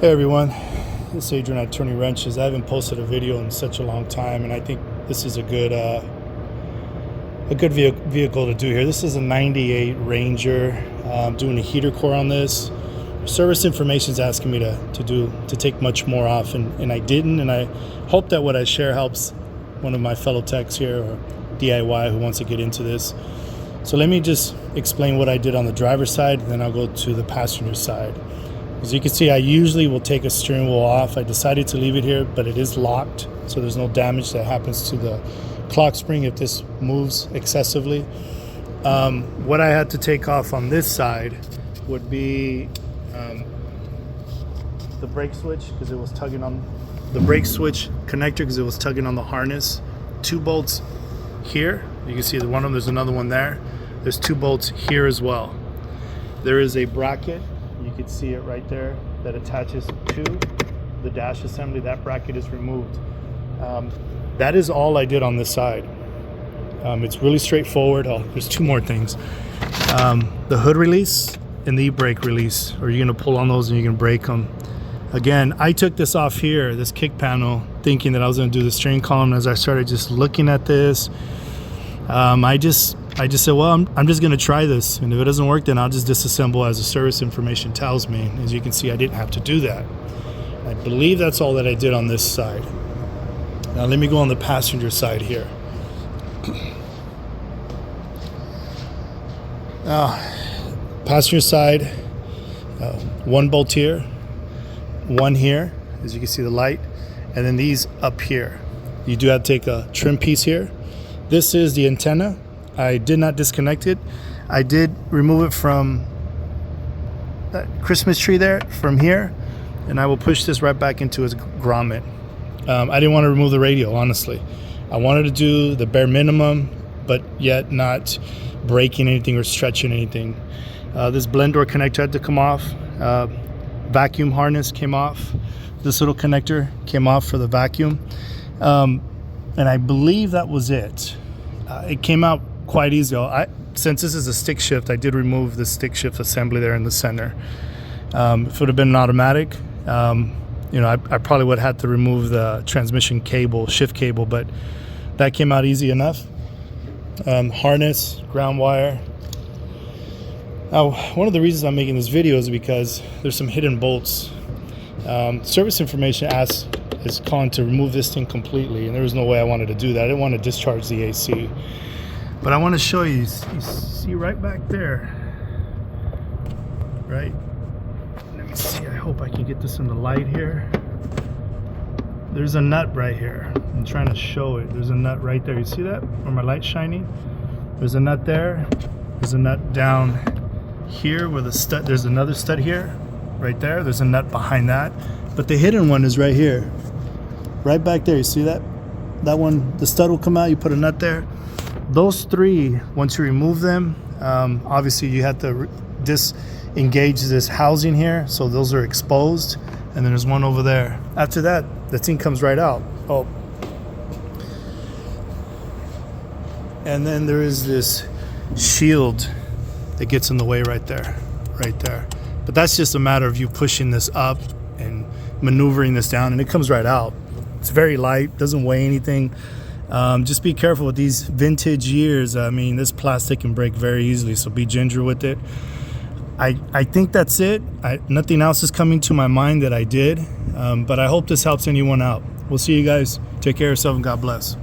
Hey everyone, this is Adrian at Turning Wrenches. I haven't posted a video in such a long time, and I think this is a good vehicle to do here. This is a '98 Ranger. I'm doing a heater core on this. Service information is asking me to take much more off, and I didn't. And I hope that what I share helps one of my fellow techs here or DIY who wants to get into this. So let me just explain what I did on the driver's side, and then I'll go to the passenger side. As you can see, I usually will take a steering wheel off. I decided to leave it here, but it is locked, so there's no damage that happens to the clock spring if this moves excessively. What I had to take off on this side would be the brake switch, because it was tugging on the brake switch connector, because it was tugging on the harness. 2 bolts here. You can see the one of them, there's another one there. There's 2 bolts here as well. There is a bracket. You can see it right there that attaches to the dash assembly. That bracket is removed. That is all I did on this side. It's really straightforward. Oh, there's 2 more things. The hood release and the e-brake release. Or you're gonna pull on those and you can brake them. Again, I took this off here, this kick panel, thinking that I was gonna do the steering column. As I started just looking at this, I just said, well, I'm just gonna try this, and if it doesn't work, then I'll just disassemble as the service information tells me. As you can see, I didn't have to do that. I believe that's all that I did on this side. Now let me go on the passenger side here. Passenger side, 1 bolt here, 1 here, as you can see the light, and then these up here. You do have to take a trim piece here. This is the antenna. I did not disconnect it. I did remove it from that Christmas tree there, from here, and I will push this right back into its grommet. I didn't want to remove the radio, honestly. I wanted to do the bare minimum, but yet not breaking anything or stretching anything. This blend door connector had to come off. Vacuum harness came off. This little connector came off for the vacuum. And I believe that was it. It came out quite easy. Since this is a stick shift, I did remove the stick shift assembly there in the center. If it would have been an automatic, I probably would have had to remove the transmission cable, shift cable, but that came out easy enough. Harness, ground wire. Now, one of the reasons I'm making this video is because there's some hidden bolts. Service information is calling to remove this thing completely, and there was no way I wanted to do that. I didn't want to discharge the AC. But I want to show you, see right back there, right? Let me see, I hope I can get this in the light here. There's a nut right here. I'm trying to show it. There's a nut right there. You see that? Where my light's shining? There's a nut there. There's a nut down here where the stud, there's another stud here, right there. There's a nut behind that. But the hidden one is right here. Right back there, you see that? That one, the stud will come out, you put a nut there. Those 3, once you remove them, obviously you have to disengage this housing here, so those are exposed, and then there's one over there. After that, the thing comes right out. Oh. And then there is this shield that gets in the way right there, right there. But that's just a matter of you pushing this up and maneuvering this down, and it comes right out. It's very light, doesn't weigh anything. Just be careful with these vintage years. I mean, this plastic can break very easily, so be ginger with it. I think that's it. Nothing else is coming to my mind that I did, but I hope this helps anyone out. We'll see you guys. Take care of yourself and God bless.